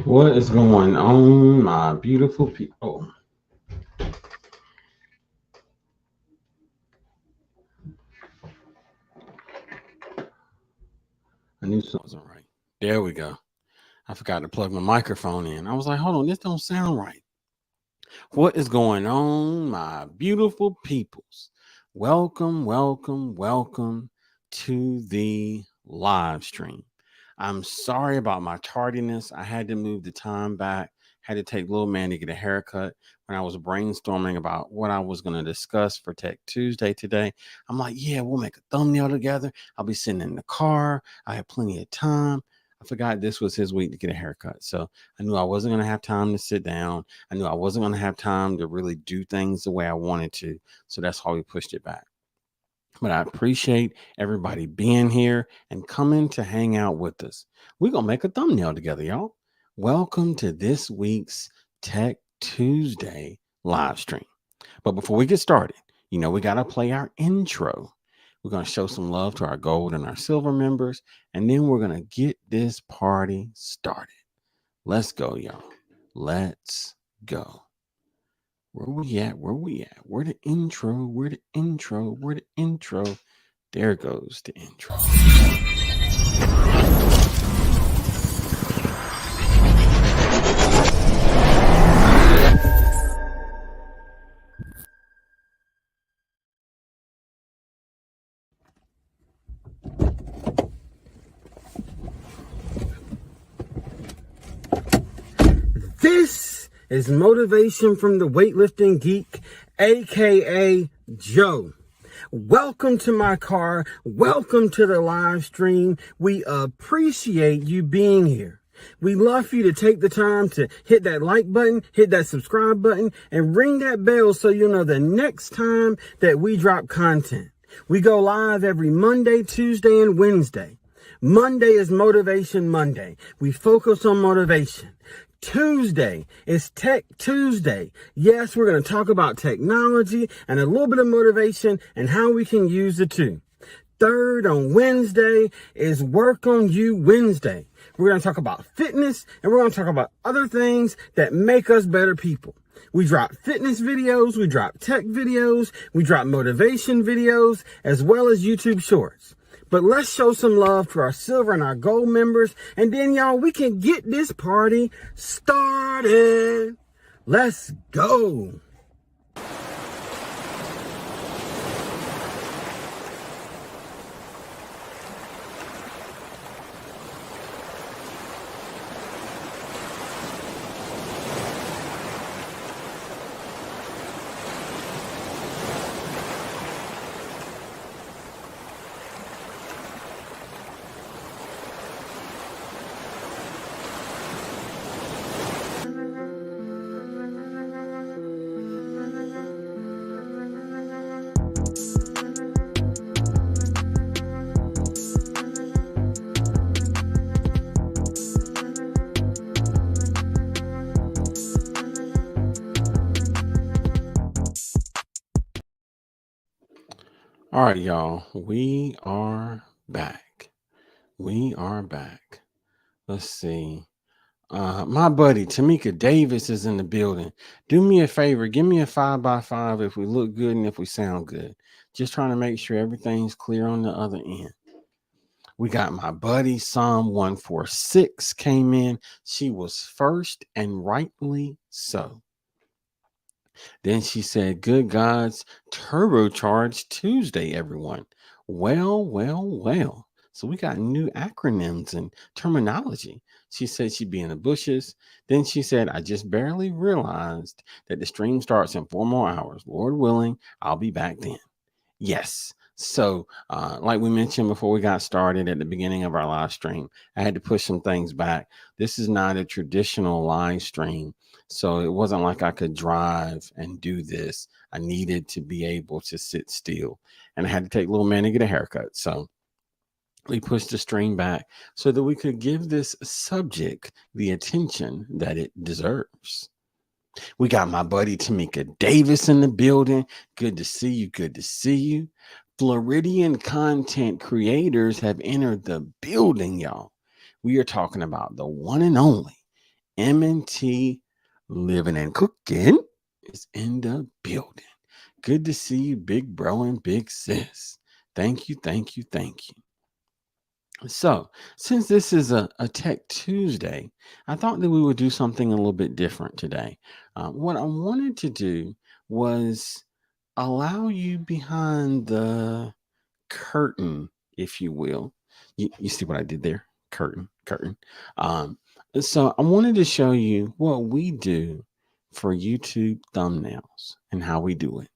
What is going on, my beautiful people? I knew something wasn't right. There we go. I forgot to plug my microphone in. I was like, hold on, this don't sound right. What is going on, my beautiful peoples? Welcome, welcome, welcome to the live stream. I'm sorry about my tardiness. I had to move the time back, had to take little man to get a haircut. When I was brainstorming about what I was going to discuss for Tech Tuesday today, I'm like, yeah, we'll make a thumbnail together. I'll be sitting in the car. I have plenty of time. I forgot this was his week to get a haircut. So I knew I wasn't going to have time to sit down. I knew I wasn't going to have time to really do things the way I wanted to. So that's why we pushed it back. But I appreciate everybody being here and coming to hang out with us. We're going to make a thumbnail together, y'all. Welcome to this week's Tech Tuesday live stream. But before we get started, we got to play our intro. We're going to show some love to our gold and our silver members, and then we're going to get this party started. Let's go, y'all. Let's go. Where we at? Where we at? Where the intro? Where the intro? Where the intro? There goes the intro. This is motivation from the weightlifting geek, aka Joe. Welcome to my car. Welcome to the live stream. We appreciate you being here. We love for you to take the time to hit that like button, hit that subscribe button, and ring that bell so you'll know the next time that we drop content. We go live every Monday, Tuesday, and Wednesday. Monday is Motivation Monday. We focus on motivation. Tuesday is Tech Tuesday. Yes, we're going to talk about technology and a little bit of motivation and how we can use the two. Third, on Wednesday, is Work on You Wednesday. We're going to talk about fitness and we're going to talk about other things that make us better people. We drop fitness videos, we drop tech videos, we drop motivation videos, as well as YouTube shorts. But let's show some love to our silver and our gold members. And then, y'all, we can get this party started. Let's go. All right, y'all, we are back. We are back. Let's see. My buddy Tamika Davis is in the building. Do me a favor, give me a 5x5 if we look good and if we sound good. Just trying to make sure everything's clear on the other end. We got my buddy Psalm 146 came in. She was first and rightly so. Then she said, good God's turbocharged Tuesday, everyone. Well, well, well. So we got new acronyms and terminology. She said she'd be in the bushes. Then she said, I just barely realized that the stream starts in 4 more hours. Lord willing, I'll be back then. Yes. So, like we mentioned before we got started at the beginning of our live stream, I had to push some things back. This is not a traditional live stream. So it wasn't like I could drive and do this. I needed to be able to sit still. And I had to take little man to get a haircut. So we pushed the stream back so that we could give this subject the attention that it deserves. We got my buddy Tamika Davis in the building. Good to see you. Good to see you. Floridian content creators have entered the building, y'all. We are talking about the one and only M&T Living and Cooking is in the building. Good to see you, big bro and big sis. Thank you, thank you, thank you. So, since this is a Tech Tuesday, I thought that we would do something a little bit different today. What I wanted to do was allow you behind the curtain, if you will. You see what I did there? Curtain. Um, so, I wanted to show you what we do for YouTube thumbnails and how we do it.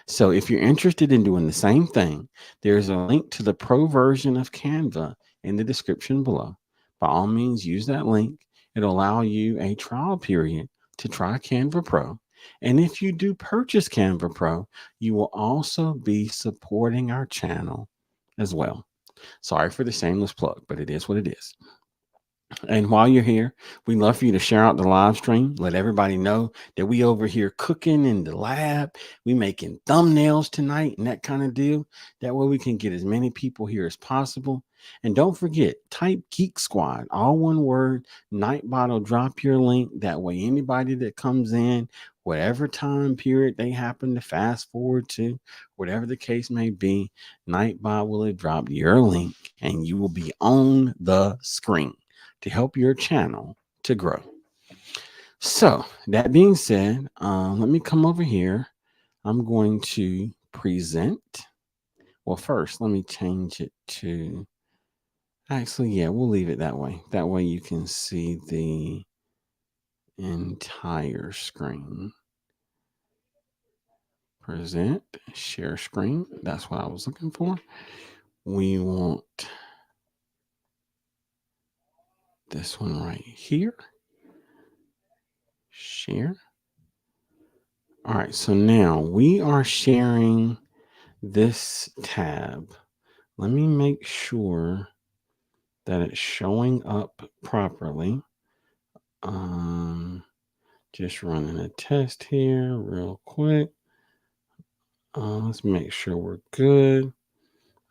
So if you're interested in doing the same thing, there's a link to the pro version of Canva in the description below. By all means, use that link. It'll allow you a trial period to try Canva Pro. And if you do purchase Canva Pro, you will also be supporting our channel as well. Sorry for the shameless plug, but it is what it is. And while you're here, we'd love for you to share out the live stream. Let everybody know that we over here cooking in the lab. We making thumbnails tonight and that kind of deal. That way we can get as many people here as possible. And don't forget, type Geek Squad, all one word. Nightbot will drop your link. That way anybody that comes in, whatever time period they happen to fast forward to, whatever the case may be, Nightbot will have dropped your link and you will be on the screen to help your channel to grow. So that being said, let me come over here. I'm going to present. Well, first, let me change it to, actually, yeah, we'll leave it that way. That way you can see the entire screen. Present, share screen. That's what I was looking for. We want this one right here. Share. All right, so now we are sharing this tab. Let me make sure that it's showing up properly. Just running a test here real quick. Let's make sure we're good.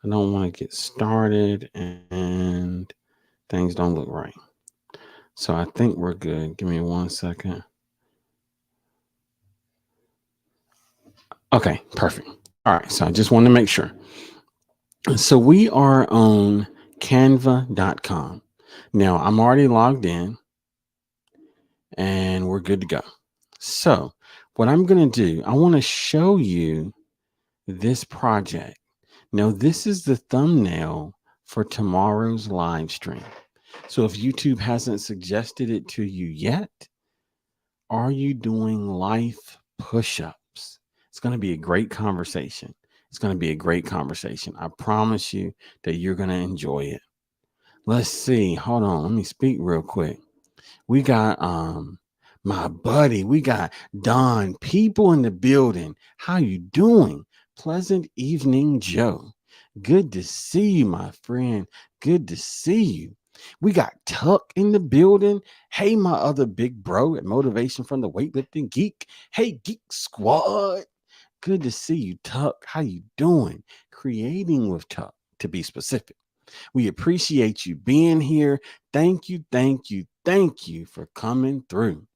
I don't want to get started and things don't look right. So I think we're good. Give me 1 second. Okay, perfect. All right, so I just want to make sure. So we are on canva.com. Now I'm already logged in and we're good to go. So what I'm going to do, I want to show you this project. Now this is the thumbnail for tomorrow's live stream. So if YouTube hasn't suggested it to you yet, are you doing life push-ups? It's going to be a great conversation. It's going to be a great conversation. I promise you that you're going to enjoy it. Let's see. Hold on. Let me speak real quick. We got my buddy. We got Don. People in the building. How you doing? Pleasant evening, Joe. Good to see you, my friend. Good to see you. We got Tuck in the building. Hey, my other big bro at Motivation from the Weightlifting Geek. Hey, Geek Squad. Good to see you, Tuck. How you doing? Creating with Tuck, to be specific. We appreciate you being here. Thank you, thank you, thank you for coming through.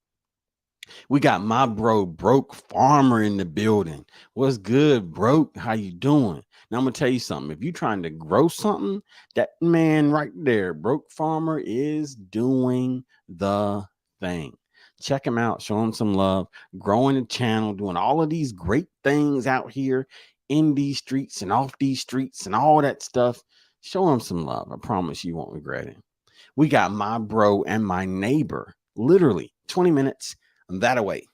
We got my bro Broke Farmer in the building. What's good, Broke? How you doing? Now I'm gonna tell you something. If you're trying to grow something, that man right there, Broke Farmer, is doing the thing. Check him out, show him some love, growing the channel, doing all of these great things out here in these streets and off these streets and all that stuff. Show him some love. I promise you won't regret it. We got my bro and my neighbor, literally 20 minutes that away.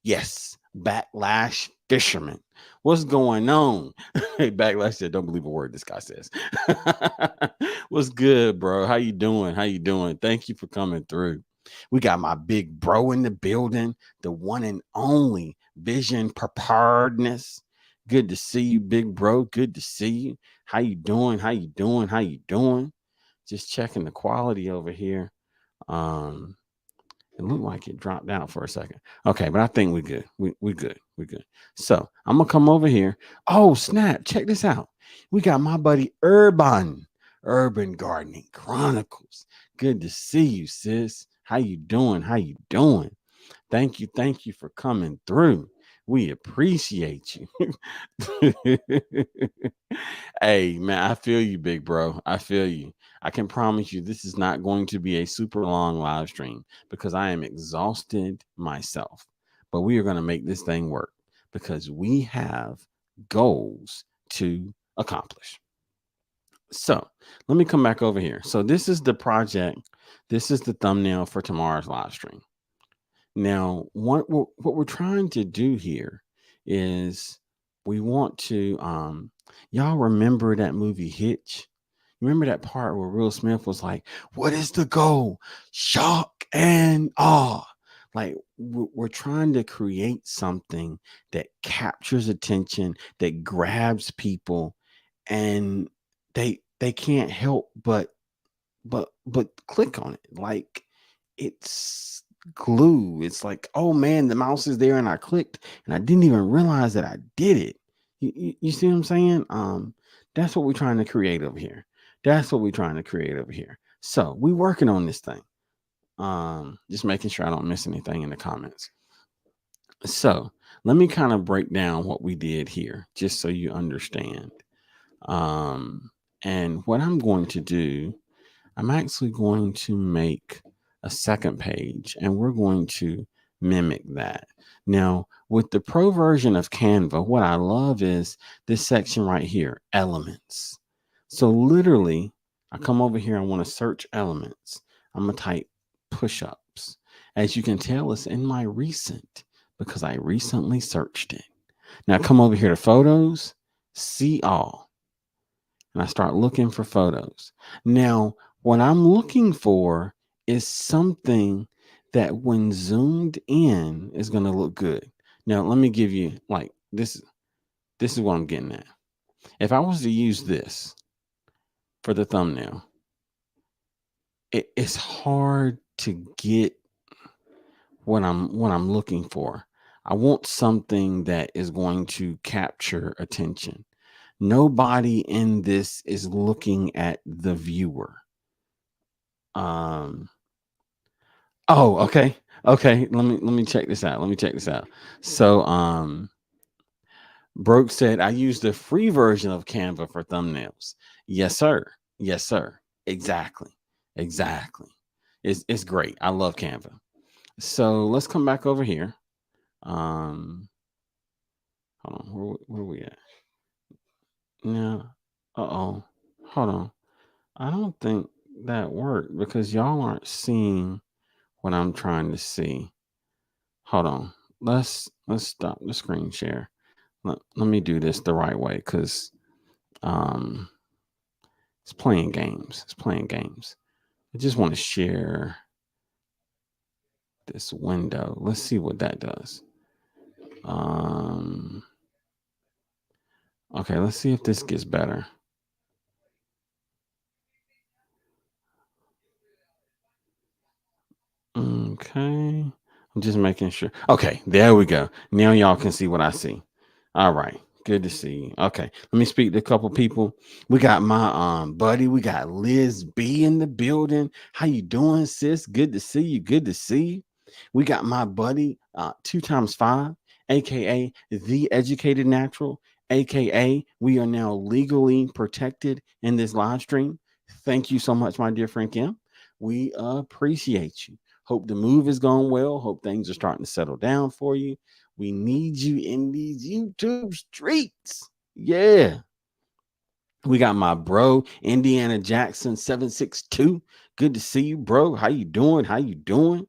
Yes, Backlash Fisherman. What's going on? Hey, Backlash said, don't believe a word this guy says. What's good, bro? How you doing? How you doing? Thank you for coming through. We got my big bro in the building, the one and only Vision Preparedness. Good to see you, big bro. Good to see you. How you doing? How you doing? How you doing? Just checking the quality over here. It looked like it dropped out for a second. Okay, but I think we're good. We good. We good. So I'm gonna come over here. Oh, snap. Check this out. We got my buddy Urban Gardening Chronicles. Good to see you, sis. How you doing? How you doing? Thank you for coming through. We appreciate you. Hey, man, I feel you, big bro. I feel you. I can promise you this is not going to be a super long live stream because I am exhausted myself. But we are going to make this thing work because we have goals to accomplish. So let me come back over here. So this is the project. This is the thumbnail for tomorrow's live stream. Now, what we're trying to do here is we want to y'all remember that movie Hitch? Remember that part where Will Smith was like, "What is the goal? Shock and awe." Like we're trying to create something that captures attention, that grabs people, and they can't help but click on it. Like it's glue. It's like, oh man, the mouse is there and I clicked and I didn't even realize that I did it. You see what I'm saying? That's what we're trying to create over here. That's what we're trying to create over here. So we working on this thing. Just making sure I don't miss anything in the comments. So let me kind of break down what we did here, just so you understand. And what I'm going to do, I'm actually going to make a second page and we're going to mimic that. Now, with the pro version of Canva, what I love is this section right here, elements. So literally, I come over here, I want to search elements. I'm going to type push-ups. As you can tell, it's in my recent because I recently searched it. Now come over here to photos, see all, and I start looking for photos. Now, what I'm looking for is something that when zoomed in is going to look good. Now, let me give you like this is what I'm getting at. If I was to use this for the thumbnail, it's hard to get what I'm looking for. I want something that is going to capture attention. Nobody in this is looking at the viewer. Um oh, okay. Okay, let me check this out. Let me check this out. So Broke said I use the free version of Canva for thumbnails. Yes, sir. Yes, sir. Exactly. Exactly. It's great. I love Canva. So let's come back over here. Hold on. Where are we at? Now, uh-oh. Hold on. I don't think that worked because y'all aren't seeing what I'm trying to see. Hold on. Let's stop the screen share. Let me do this the right way because um it's playing games. It's playing games. I just want to share this window. Let's see what that does. Um okay, let's see if this gets better. Okay. I'm just making sure. Okay, there we go. Now y'all can see what I see. All right. Good to see you. Okay. Let me speak to a couple people. We got my buddy. We got Liz B in the building. How you doing, sis? Good to see you. Good to see you. We got my buddy, 2x5, aka the educated natural, aka we are now legally protected in this live stream. Thank you so much, my dear friend Kim. We appreciate you. Hope the move is going well. Hope things are starting to settle down for you. We need you in these YouTube streets. Yeah. We got my bro, Indiana Jackson 762. Good to see you, bro. How you doing? How you doing?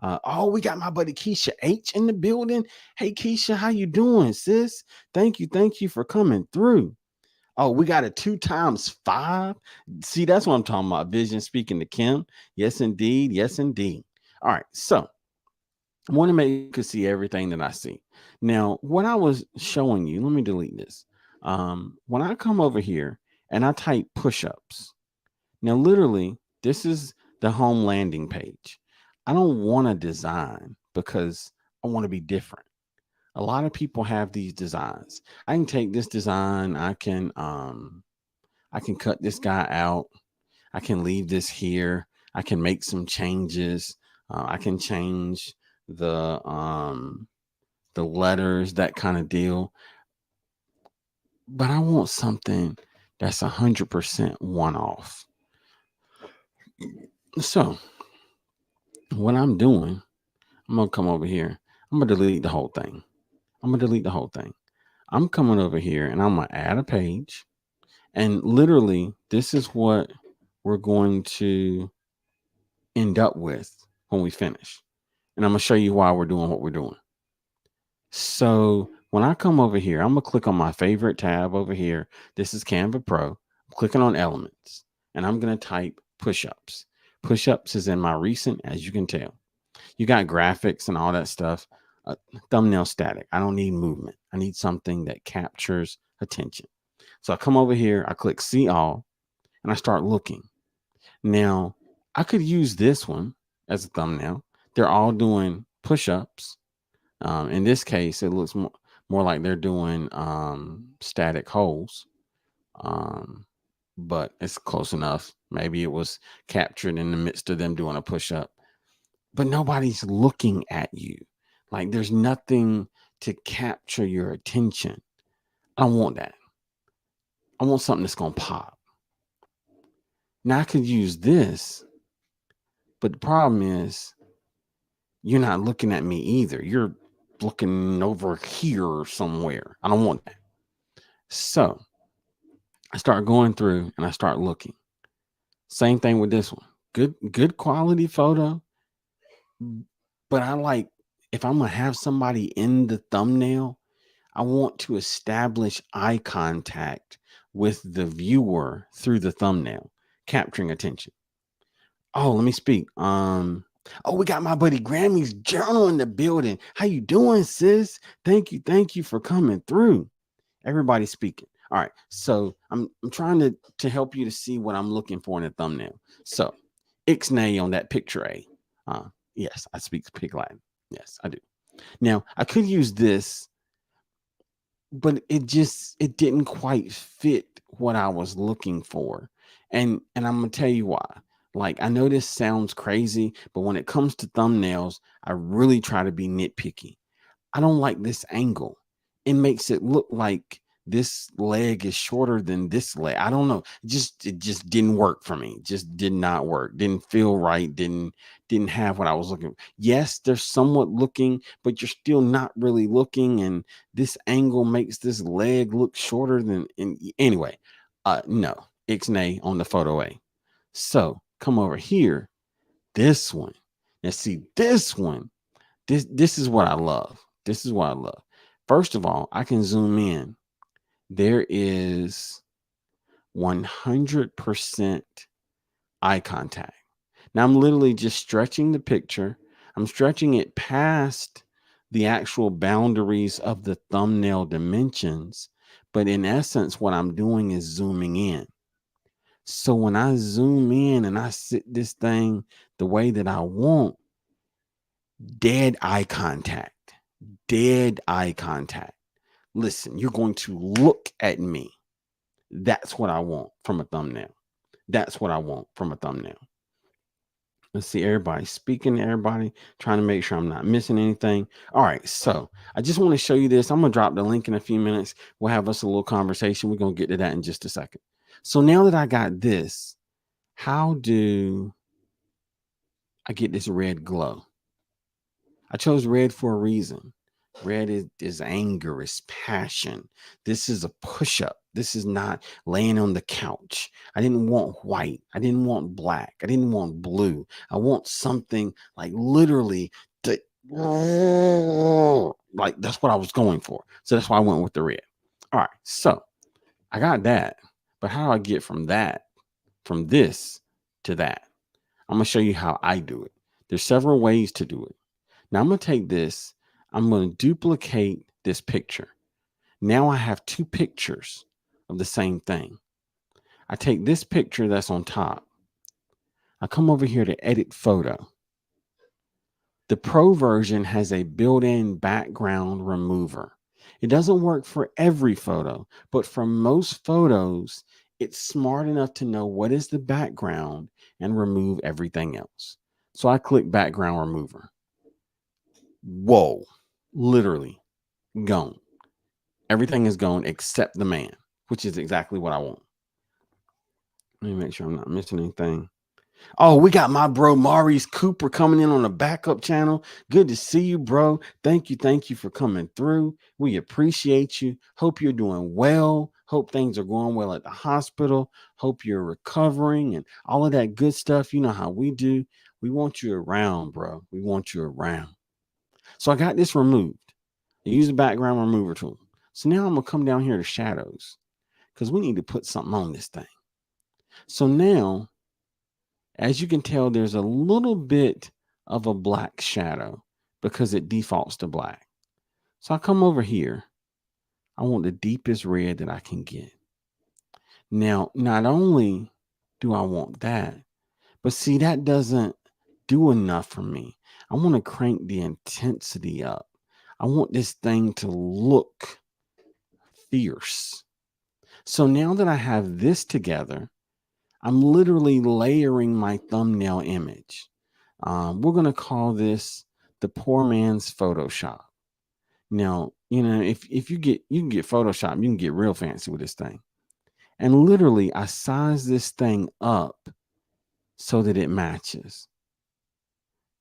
Oh, we got my buddy Keisha H in the building. Hey, Keisha, how you doing, sis? Thank you for coming through. Oh, we got a 2x5. See, that's what I'm talking about. Vision speaking to Kim. Yes, indeed. Yes, indeed. All right. So I want to make you can see everything that I see. Now, what I was showing you, let me delete this. When I come over here and I type push-ups, now literally, this is the home landing page. I don't want to design because I want to be different. A lot of people have these designs. I can take this design, I can cut this guy out. I can leave this here. I can make some changes. I can change the letters, that kind of deal. But I want something that's 100% one off. So what I'm doing, I'm gonna come over here. I'm gonna delete the whole thing. I'm gonna delete the whole thing. I'm coming over here and I'm gonna add a page. And literally, this is what we're going to end up with when we finish. And I'm gonna show you why we're doing what we're doing. So when I come over here, I'm gonna click on my favorite tab over here. This is Canva Pro. I'm clicking on elements and I'm gonna type push-ups. Push-ups is in my recent, as you can tell. You got graphics and all that stuff. Uh, Thumbnail static. I don't need movement. I need something that captures attention. So I come over here, I click see all, and I start looking. Now, I could use this one as a thumbnail. They're all doing push-ups. In this case, it looks more like they're doing static holes, um, but it's close enough. Maybe it was captured in the midst of them doing a push-up, but nobody's looking at you. Like there's nothing to capture your attention. I don't want that. I want something that's going to pop. Now I could use this, but the problem is you're not looking at me either. You're looking over here somewhere. I don't want that. So I start going through and I start looking. Same thing with this one. Good quality photo. But I like, if I'm gonna have somebody in the thumbnail, I want to establish eye contact with the viewer through the thumbnail, capturing attention. Oh, let me speak. Oh, we got my buddy Grammy's Journal in the building. How you doing, sis? Thank you for coming through. Everybody's speaking. All right. So I'm trying to help you to see what I'm looking for in a thumbnail. So ixnay on that picture A. Yes, I speak pig Latin. Yes, I do. Now I could use this, but it didn't quite fit what I was looking for. And I'm gonna tell you why. Like, I know this sounds crazy, but when it comes to thumbnails, I really try to be nitpicky. I don't like this angle. It makes it look like this leg is shorter than this leg. I don't know. It just didn't work for me. It just did not work. Didn't feel right. Didn't have what I was looking for. Yes, they're somewhat looking, but you're still not really looking. And this angle makes this leg look shorter than anyway. No, ixnay on the photo A. So come over here. This one. Now see this one. This is what I love. This is what I love. First of all, I can zoom in. There is 100% eye contact. Now I'm literally just stretching the picture. I'm stretching it past the actual boundaries of the thumbnail dimensions. But in essence, what I'm doing is zooming in. So when I zoom in and I sit this thing the way that I want, dead eye contact, dead eye contact. Listen, you're going to look at me. That's what I want from a thumbnail. That's what I want from a thumbnail. Let's see, everybody speaking to everybody, trying to make sure I'm not missing anything. All right, so I just want to show you this. I'm going to drop the link in a few minutes. We'll have us a little conversation. We're going to get to that in just a second. So now that I got this, how do I get this red glow? I chose red for a reason. Red is anger, is passion. This is a push-up. This is not laying on the couch. I didn't want white. I didn't want black. I didn't want blue. I want something like literally like that's what I was going for. So that's why I went with the red. All right. So I got that. But how do I get from this to that? I'm going to show you how I do it. There's several ways to do it. Now I'm going to take this. I'm going to duplicate this picture. Now I have two pictures of the same thing. I take this picture that's on top. I come over here to edit photo. The Pro version has a built-in background remover. It doesn't work for every photo, but for most photos, it's smart enough to know what is the background and remove everything else. So I click background remover. Whoa, literally gone. Everything is gone except the man, which is exactly what I want. Let me make sure I'm not missing anything. Oh, we got my bro Maurice Cooper coming in on the backup channel. Good to see you, bro. Thank you for coming through. We appreciate you. Hope you're doing well. Hope things are going well at the hospital. Hope you're recovering and all of that good stuff. You know how we do. We want you around, bro. We want you around. So I got this removed. I use the background remover tool. So now I'm going to come down here to shadows because we need to put something on this thing. So now, as you can tell, there's a little bit of a black shadow because it defaults to black. So I come over here. I want the deepest red that I can get. Now, not only do I want that, but see, that doesn't do enough for me. I want to crank the intensity up. I want this thing to look fierce. So now that I have this together, I'm literally layering my thumbnail image. We're going to call this the poor man's Photoshop. Now, if you can get Photoshop, you can get real fancy with this thing. And literally, I size this thing up so that it matches.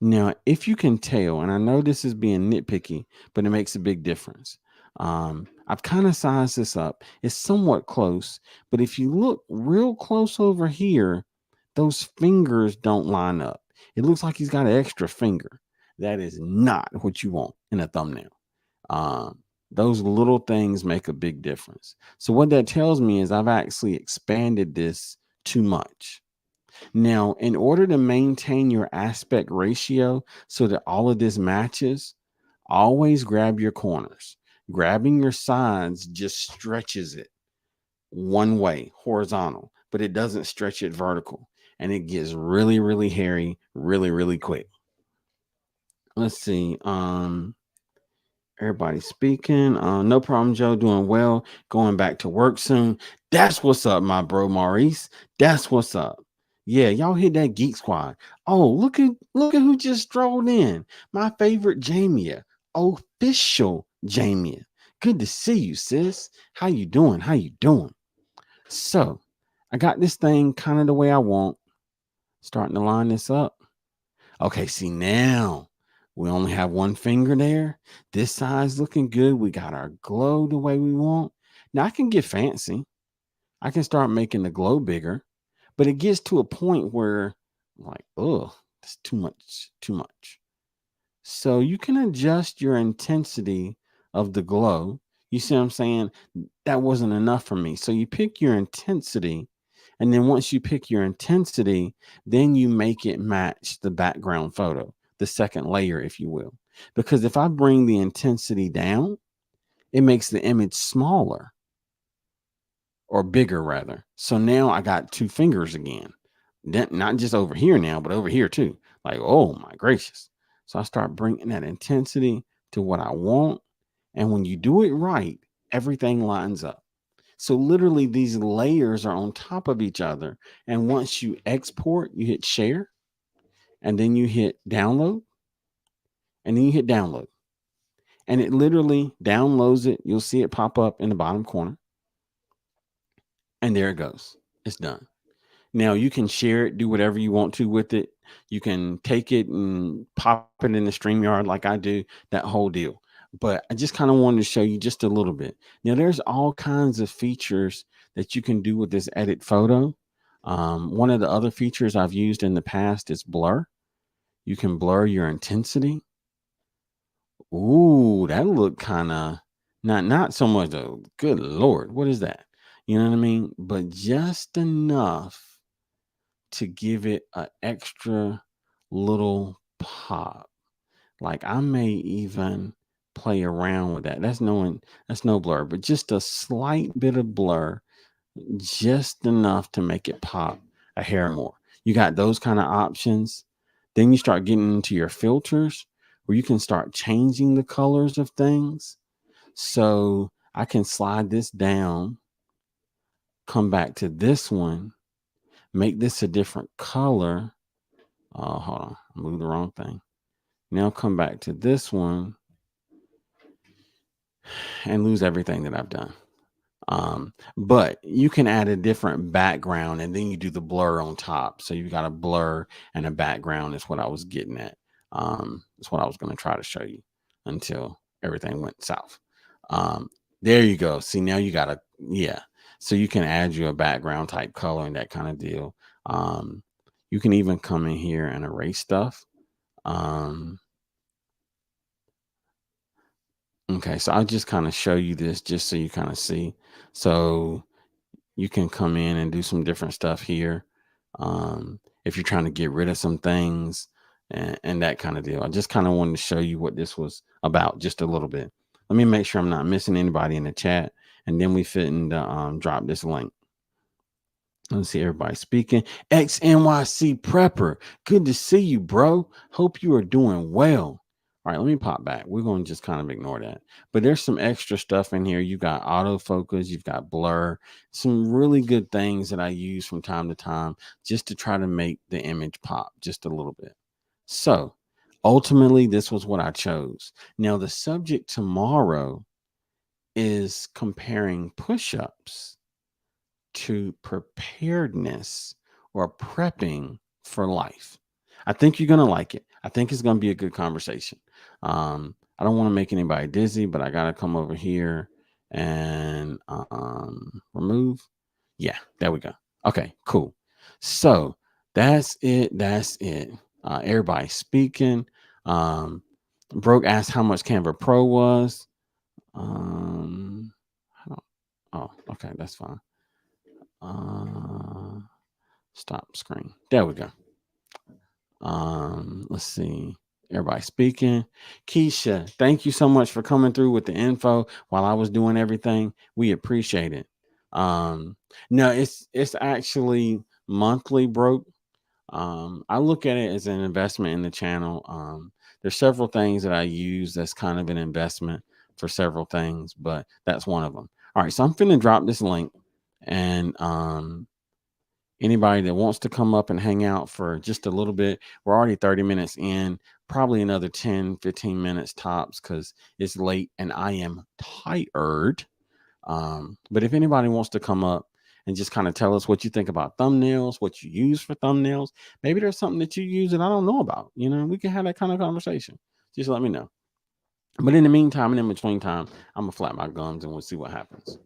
Now, if you can tell, and I know this is being nitpicky, but it makes a big difference. I've kind of sized this up. It's somewhat close, but if you look real close over here, those fingers don't line up. It looks like he's got an extra finger. That is not what you want in a thumbnail. Those little things make a big difference. So what that tells me is I've actually expanded this too much. Now, in order to maintain your aspect ratio so that all of this matches, always grab your corners. Grabbing your sides just stretches it one way, horizontal, but it doesn't stretch it vertical. And it gets really, really hairy, really, really quick. Let's see. Everybody speaking. No problem, Joe. Doing well. Going back to work soon. That's what's up, my bro Maurice. That's what's up. Yeah, y'all hit that Geek Squad. Oh, look at who just strolled in. My favorite Jamia, official Jamia. Good to see you, sis. How you doing? How you doing? So, I got this thing kind of the way I want. Starting to line this up. Okay, see now we only have one finger there. This side's looking good. We got our glow the way we want. Now I can get fancy. I can start making the glow bigger, but it gets to a point where I'm like, oh, it's too much. So you can adjust your intensity of the glow. You see what I'm saying? That wasn't enough for me. So you pick your intensity. And then once you pick your intensity, then you make it match the background photo, the second layer, if you will. Because if I bring the intensity down, it makes the image smaller or bigger rather. So now I got two fingers again. Not just over here now, but over here too. Like, oh my gracious. So I start bringing that intensity to what I want. And when you do it right, everything lines up. So literally these layers are on top of each other. And once you export, you hit share and then you hit download and then you hit download. And it literally downloads it. You'll see it pop up in the bottom corner. And there it goes. It's done. Now you can share it, do whatever you want to with it. You can take it and pop it in the StreamYard like I do, that whole deal. But I just kind of wanted to show you just a little bit. Now there's all kinds of features that you can do with this edit photo. One of the other features I've used in the past is blur. You can blur your intensity. Ooh, that look kind of not so much though. Good Lord, what is that? You know what I mean? But just enough to give it an extra little pop. Like I may even play around with that. That's no blur, but just a slight bit of blur, just enough to make it pop a hair more. You got those kind of options. Then you start getting into your filters where you can start changing the colors of things. So I can slide this down, come back to this one, make this a different color. Hold on, move the wrong thing. Now come back to this one and lose everything that I've done. But you can add a different background and then you do the blur on top. So you got a blur and a background is what I was getting at. That's what I was going to try to show you until everything went south. Um, there you go. See, now you got a, yeah. So you can add you a background type color and that kind of deal. Um, you can even come in here and erase stuff. Um, okay, so I'll just kind of show you this just so you kind of see. So you can come in and do some different stuff here. If you're trying to get rid of some things and that kind of deal. I just kind of wanted to show you what this was about just a little bit. Let me make sure I'm not missing anybody in the chat. And then we fit and drop this link. Let's see everybody speaking. XNYC Prepper. Good to see you, bro. Hope you are doing well. All right, let me pop back. We're going to just kind of ignore that. But there's some extra stuff in here. You got autofocus, you've got blur, some really good things that I use from time to time just to try to make the image pop just a little bit. So ultimately, this was what I chose. Now, the subject tomorrow is comparing push-ups to preparedness or prepping for life. I think you're going to like it. I think it's going to be a good conversation. I don't want to make anybody dizzy, but I got to come over here and remove. Yeah, there we go. Okay, cool. So that's it. That's it. Everybody speaking. Broke asked how much Canva Pro was. Oh, okay, that's fine. Stop screen. There we go. Let's see. Everybody speaking. Keisha, thank you so much for coming through with the info while I was doing everything. We appreciate it. No, it's actually monthly broke. I look at it as an investment in the channel. There's several things that I use that's kind of an investment for several things, but that's one of them. All right, so I'm finna drop this link and anybody that wants to come up and hang out for just a little bit, we're already 30 minutes in, probably another 10, 15 minutes tops because it's late and I am tired. But if anybody wants to come up and just kind of tell us what you think about thumbnails, what you use for thumbnails, maybe there's something that you use that I don't know about. You know, we can have that kind of conversation. Just let me know. But in the meantime and in between time, I'm gonna flap my gums and we'll see what happens.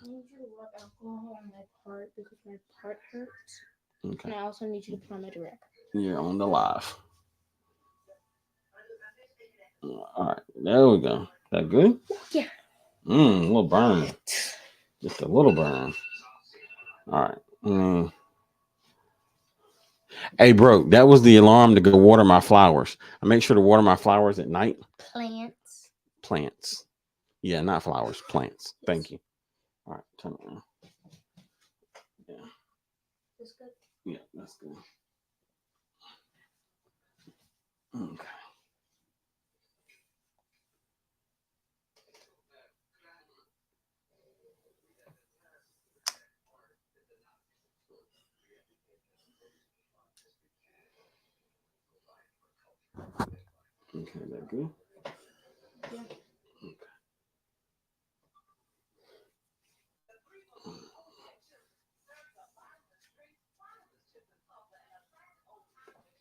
I need you to rub alcohol on my part because my part hurts. Okay. And I also need you to put on my direct. You're on the live. All right, there we go. That good? Yeah. A little burn. Just a little burn. All right. Hey, bro, that was the alarm to go water my flowers. I make sure to water my flowers at night. Plants. Plants. Yeah, not flowers, plants. Thank you. All right, turn it around. Yeah. That's good. Yeah, that's good. Okay. Okay, that good? Yeah. Okay.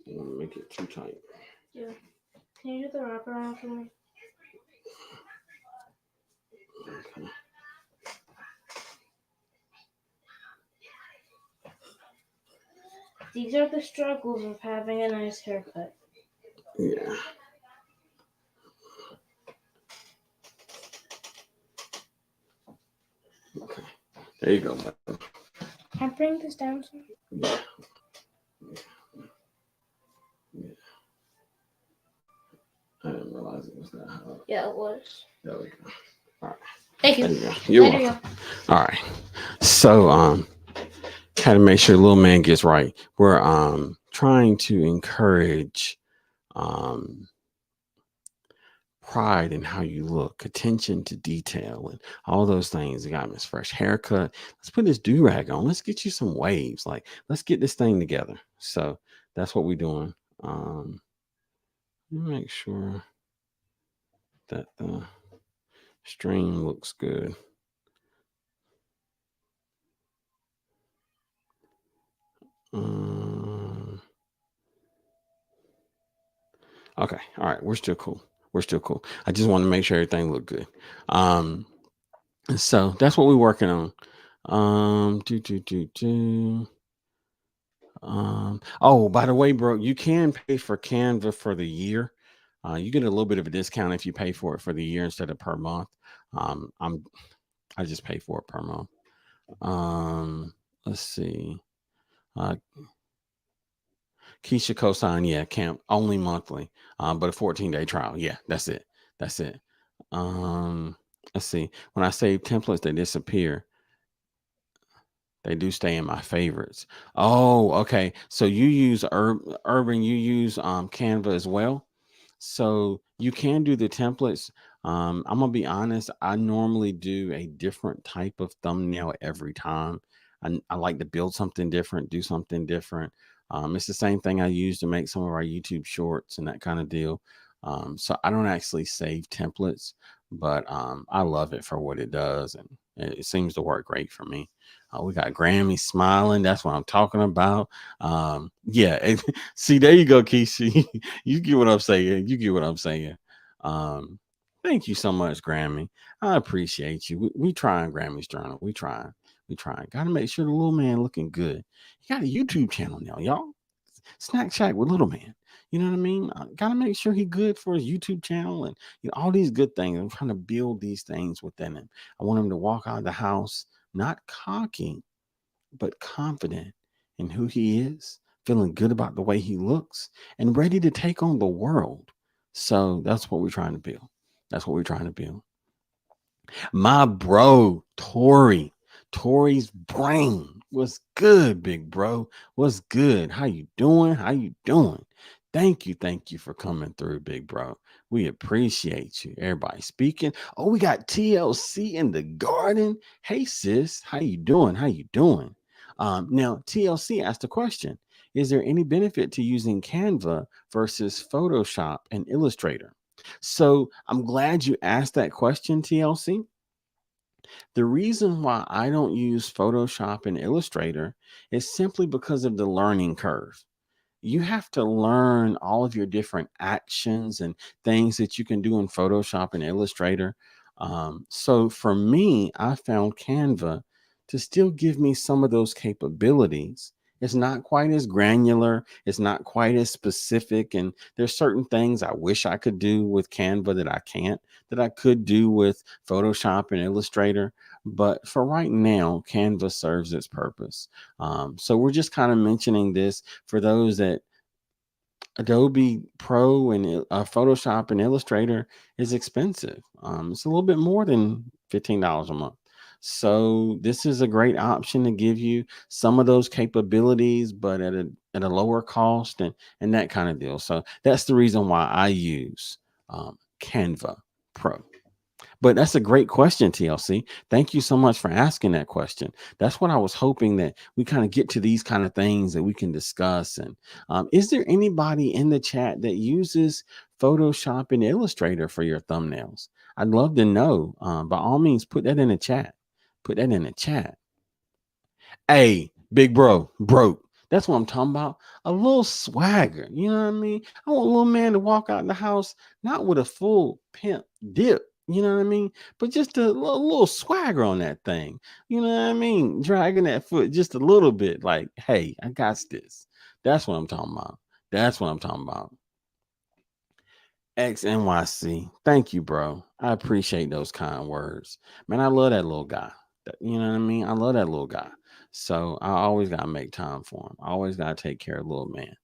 I want to make it too tight. Yeah. Can you do the wraparound for me? Okay. These are the struggles of having a nice haircut. Yeah. Okay. There you go, man. Can I bring this down some? Yeah. Yeah. I didn't realize it was that hard. Yeah, it was. There we go. All right. Thank you. There you go. You're welcome. All right. So had to make sure little man gets right. We're trying to encourage pride in how you look, attention to detail, and all those things. You got this fresh haircut. Let's put this do rag on. Let's get you some waves. Like, let's get this thing together. So That's what we're doing. Let me make sure that the stream looks good. Um, okay, all right, we're still cool. We're still cool. I just want to make sure everything looked good. Um, so that's what we're working on. Do do do do. Oh, by the way, bro, you can pay for Canva for the year. You get a little bit of a discount if you pay for it for the year instead of per month. Um, I'm I just pay for it per month. Let's see. Uh, Keisha cosign, yeah, camp only monthly. But a 14-day trial. Yeah, that's it. That's it. Let's see. When I save templates, they disappear. They do stay in my favorites. Oh, okay. So you use Urban, you use Canva as well. So you can do the templates. I'm gonna be honest. I normally do a different type of thumbnail every time. I like to build something different, do something different. It's the same thing I use to make some of our YouTube shorts and that kind of deal. So I don't actually save templates, but I love it for what it does, and it seems to work great for me. We got Grammy smiling. That's what I'm talking about. Yeah. See, there you go, Keisha. You get what I'm saying. You get what I'm saying. Um, Thank you so much, Grammy. I appreciate you. We trying Grammy's Journal. We trying. We trying. Got to make sure the little man looking good. He got a YouTube channel now, y'all. Snack Shack with Little Man. You know what I mean? Got to make sure he good for his YouTube channel and all these good things. I'm trying to build these things within him. I want him to walk out of the house not cocky, but confident in who he is, feeling good about the way he looks, and ready to take on the world. So that's what we're trying to build. That's what we're trying to build. My bro, Tori. Tori's brain. What's good, big bro? What's good? How you doing? How you doing? Thank you for coming through, big bro. We appreciate you. Everybody speaking. Oh, we got TLC in the garden. Hey, sis, how you doing? How you doing? Now, TLC asked a question. Is there any benefit to using Canva versus Photoshop and Illustrator? So I'm glad you asked that question, TLC. The reason why I don't use Photoshop and Illustrator is simply because of the learning curve. You have to learn all of your different actions and things that you can do in Photoshop and Illustrator. So for me, I found Canva to still give me some of those capabilities. It's not quite as granular, it's not quite as specific, and there's certain things I wish I could do with Canva that I can't, that I could do with Photoshop and Illustrator. But for right now, Canva serves its purpose. So we're just kind of mentioning this for those that Adobe Pro and Photoshop and Illustrator is expensive. It's a little bit more than $15 a month. So this is a great option to give you some of those capabilities, but at a lower cost and that kind of deal. So that's the reason why I use Canva Pro. But that's a great question, TLC. Thank you so much for asking that question. That's what I was hoping that we kind of get to these kind of things that we can discuss. And is there anybody in the chat that uses Photoshop and Illustrator for your thumbnails? I'd love to know. By all means, put that in the chat. Put that in the chat. Hey, big bro, broke. That's what I'm talking about. A little swagger. You know what I mean? I want a little man to walk out the house, not with a full pimp dip. You know what I mean? But just a little swagger on that thing. You know what I mean? Dragging that foot just a little bit. Like, hey, I got this. That's what I'm talking about. That's what I'm talking about. XNYC. Thank you, bro. I appreciate those kind words. Man, I love that little guy. You know what I mean? I love that little guy. So I always got to make time for him. I always got to take care of little man.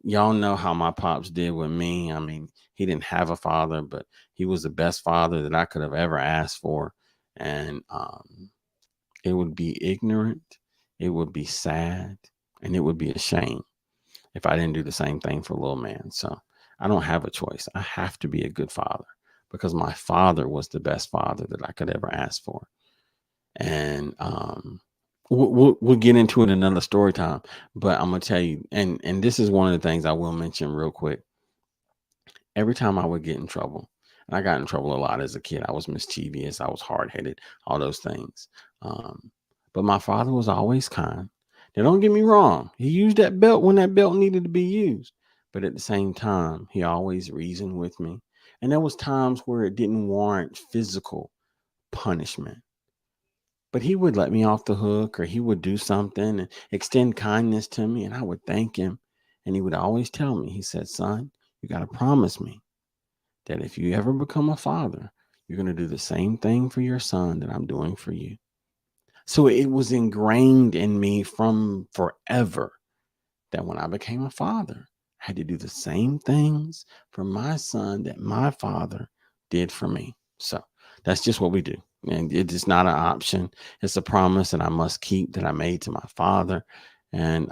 Y'all know how my pops did with me. I mean, he didn't have a father, but he was the best father that I could have ever asked for. And it would be ignorant, it would be sad, and it would be a shame if I didn't do the same thing for little man. So I don't have a choice. I have to be a good father because my father was the best father that I could ever ask for. And we'll get into it another story time, but I'm gonna tell you, and this is one of the things I will mention real quick. Every time I would get in trouble, and I got in trouble a lot as a kid. I was mischievous, I was hard headed, all those things. Um, but my father was always kind. Now, don't get me wrong, he used that belt when that belt needed to be used. But at the same time, he always reasoned with me. And there was times where it didn't warrant physical punishment. But he would let me off the hook, or he would do something and extend kindness to me, and I would thank him. And he would always tell me, he said, son, you got to promise me that if you ever become a father, you're going to do the same thing for your son that I'm doing for you. So it was ingrained in me from forever that when I became a father, I had to do the same things for my son that my father did for me. So that's just what we do. And it is not an option. It's a promise that I must keep that I made to my father. And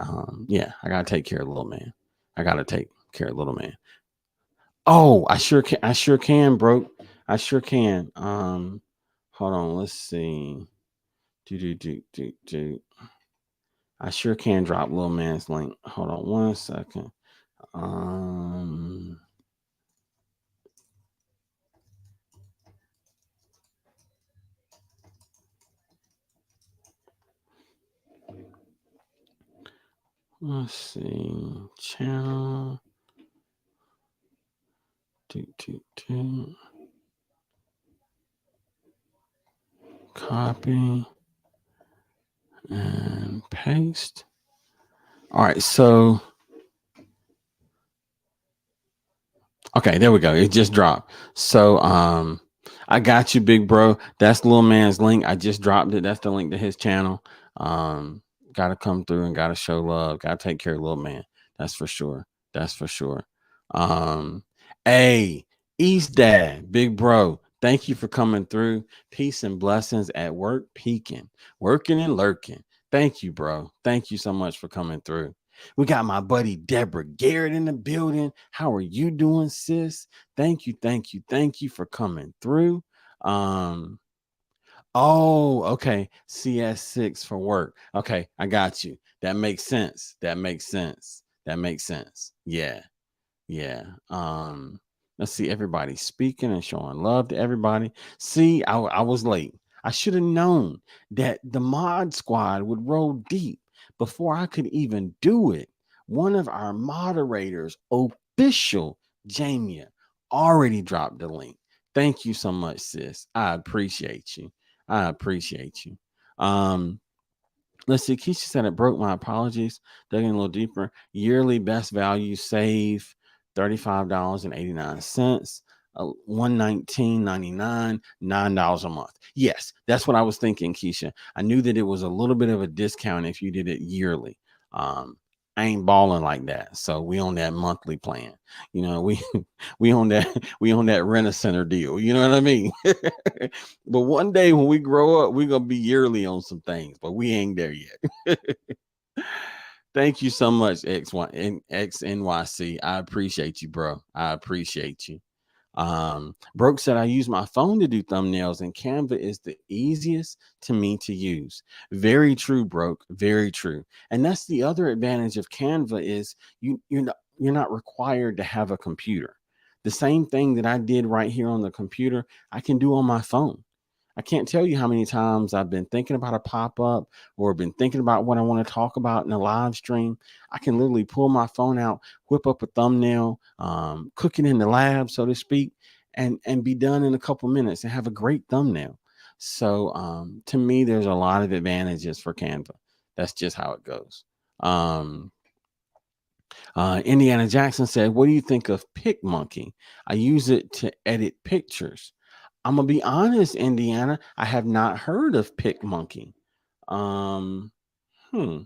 yeah, I got to take care of little man. I got to take care of little man. Oh, I sure can. I sure can, bro. I sure can. Hold on. Let's see. Do. I sure can drop little man's link. Hold on 1 second. Um, let's see. Channel. Do. Copy and paste. All right. So okay, there we go. It just dropped. So I got you, big bro. That's little man's link. I just dropped it. That's the link to his channel. Um, gotta come through and gotta show love. Gotta take care of little man. That's for sure. That's for sure. Um, hey, East Dad, big bro. Thank you for coming through. Peace and blessings at work, peaking, working and lurking. Thank you, bro. Thank you so much for coming through. We got my buddy Deborah Garrett in the building. How are you doing, sis? Thank you for coming through. Um, oh, okay. CS6 for work. Okay, I got you. That makes sense. That makes sense. That makes sense. Yeah. Yeah. Let's see, everybody speaking and showing love to everybody. See, I was late. I should have known that the mod squad would roll deep before I could even do it. One of our moderators, official Jamia, already dropped the link. Thank you so much, sis. I appreciate you. I appreciate you. Um, Let's see. Keisha said it broke. My apologies. Digging a little deeper. Yearly best value save $35.89. 119.99, $9 a month. Yes, that's what I was thinking, Keisha. I knew that it was a little bit of a discount if you did it yearly. Um, I ain't balling like that, so we on that monthly plan. You know, we we on that rent a center deal. You know what I mean? But one day when we grow up, we're gonna be yearly on some things, but we ain't there yet. Thank you so much, XNYC. I appreciate you, bro. I appreciate you. Broke said I use my phone to do thumbnails, and Canva is the easiest to me to use. Very true, Broke. Very true. And that's the other advantage of Canva is you're not required to have a computer. The same thing that I did right here on the computer, I can do on my phone. I can't tell you how many times I've been thinking about a pop up or been thinking about what I want to talk about in a live stream. I can literally pull my phone out, whip up a thumbnail, cook it in the lab, so to speak, and be done in a couple minutes and have a great thumbnail. So to me, there's a lot of advantages for Canva. That's just how it goes. Um, Indiana Jackson said, "What do you think of PicMonkey? I use it to edit pictures." I'm gonna be honest, Indiana. I have not heard of PicMonkey. Um, hmm.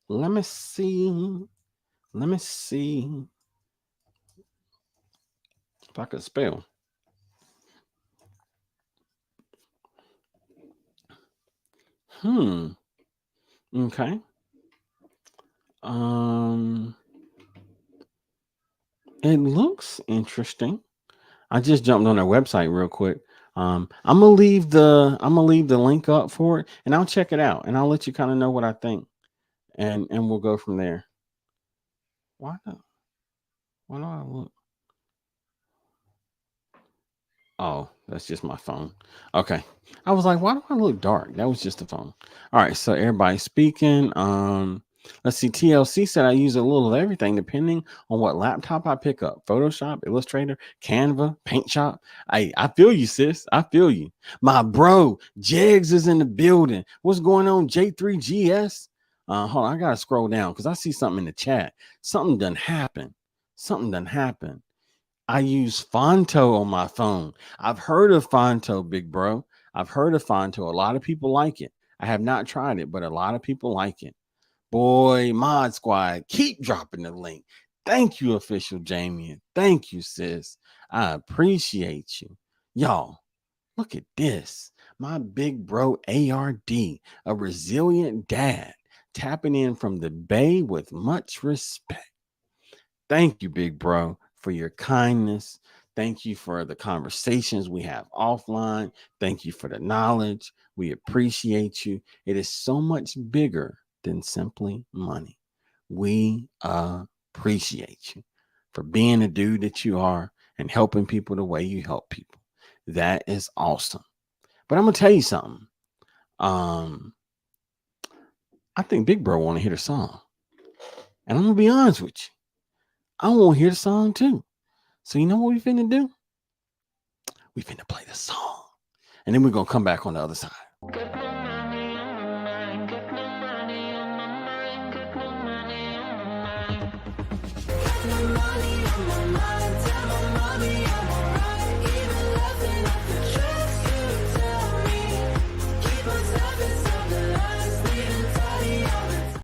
Let me see. Let me see if I could spell. Hmm. Okay. Um, it looks interesting. I just jumped on their website real quick. I'm gonna leave the link up for it, and I'll check it out, and I'll let you kind of know what I think, and we'll go from there. Why not? Why do I look? Oh, that's just my phone. Okay. I was like, why do I look dark? That was just the phone. All right. So everybody speaking. Let's see. TLC said I use a little of everything depending on what laptop I pick up. Photoshop, Illustrator, Canva, Paint Shop. I feel you, sis. I feel you. My bro, Jegs is in the building. What's going on, J3GS? Hold on, I gotta scroll down because I see something in the chat. Something done happened. Something done happened. I use Fonto on my phone. I've heard of Fonto, big bro. I've heard of Fonto. A lot of people like it. I have not tried it, but a lot of people like it. Boy, Mod Squad, keep dropping the link. Thank you, official Jamie. Thank you, sis. I appreciate you. Y'all, look at this. My big bro ARD, a resilient dad, tapping in from the Bay with much respect. Thank you, big bro, for your kindness. Thank you for the conversations we have offline. Thank you for the knowledge. We appreciate you. It is so much bigger than simply money. We appreciate you for being the dude that you are and helping people the way you help people. That is awesome. But I'm gonna tell you something. Um, I think Big Bro want to hear the song, and I'm gonna be honest with you. I want to hear the song too. So you know what we finna do? We finna play the song. And then we're gonna come back on the other side. Get my money on my mind, get my money on my mind, get my money on my mind. Get my money on my mind, tell my mommy I'm alright. Even laughing at the tricks you tell me. Keep on stepping, stop the lies, leaving tidy all the time.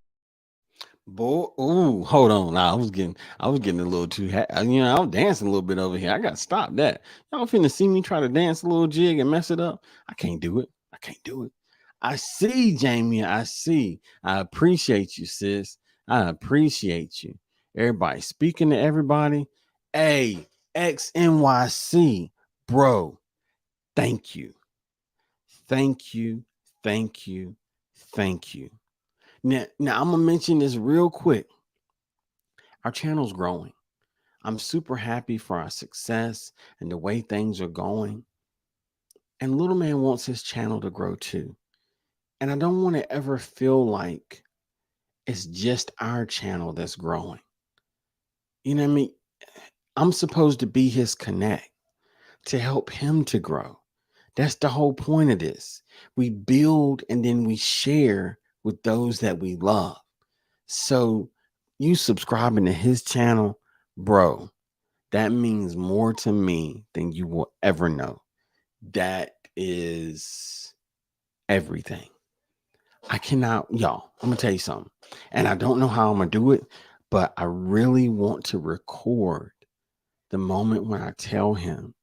Boy, ooh, hold on. Now I was getting a little too, I was dancing a little bit over here. I got to stop that. Y'all finna see me try to dance a little jig and mess it up. I can't do it. I can't do it. I see, Jamie. I see. I appreciate you, sis. I appreciate you. Everybody speaking to everybody. Hey, XNYC, bro. Thank you. Thank you. Thank you. Thank you. Now I'm gonna mention this real quick. Our channel's growing. I'm super happy for our success and the way things are going. And Little Man wants his channel to grow too. And I don't want to ever feel like it's just our channel that's growing. You know what I mean? I'm supposed to be his connect to help him to grow. That's the whole point of this. We build and then we share with those that we love. So you subscribing to his channel, bro, that means more to me than you will ever know. That is everything. I cannot, y'all, I'm gonna tell you something. And I don't know how I'm gonna do it, but I really want to record the moment when I tell him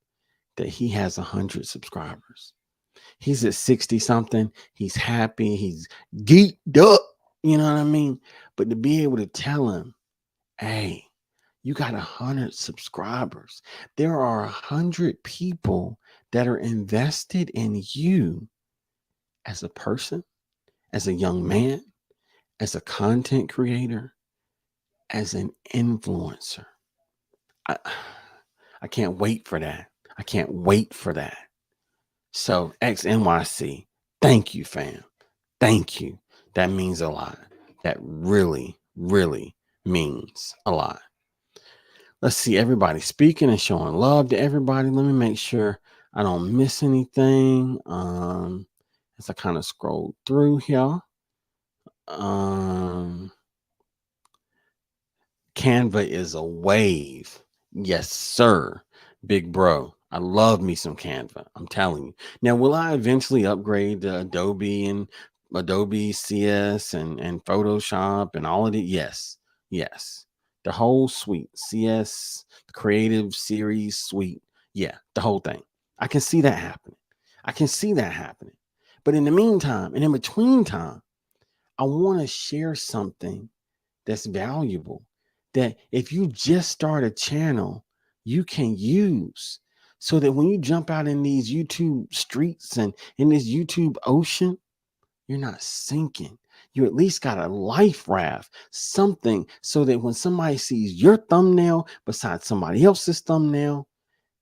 that he has 100 subscribers. He's at 60 something. He's happy. He's geeked up. You know what I mean? But to be able to tell him, hey, you got 100 subscribers. There are 100 people that are invested in you as a person, as a young man, as a content creator, as an influencer. I, I can't wait for that. I can't wait for that. So, XNYC, thank you, fam. Thank you. That means a lot. That really, really means a lot. Let's see everybody speaking and showing love to everybody. Let me make sure I don't miss anything. As I kind of scroll through here. Um, Canva is a wave. Yes, sir. Big bro. I love me some Canva. I'm telling you. Now, will I eventually upgrade to Adobe and Adobe CS and Photoshop and all of it? Yes. Yes. The whole suite. CS, the creative series suite. Yeah, the whole thing. I can see that happening. I can see that happening. But in the meantime, and in between time, I want to share something that's valuable that if you just start a channel, you can use. so that when you jump out in these YouTube streets and in this YouTube ocean, you're not sinking. You at least got a life raft, something so that when somebody sees your thumbnail besides somebody else's thumbnail,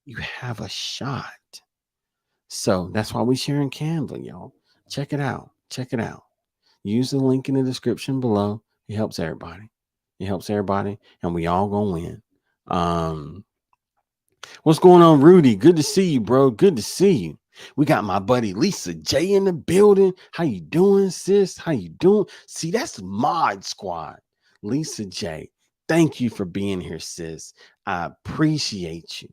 you have a shot. So that's why we sharing Canva, y'all. Check it out. Check it out. Use the link in the description below. It helps everybody. It helps everybody, and we all gonna win. Um, what's going on, Rudy? Good to see you, bro. Good to see you. We got my buddy Lisa J in the building. How you doing, sis? How you doing? See, that's Mod Squad. Lisa J, thank you for being here, sis. I appreciate you.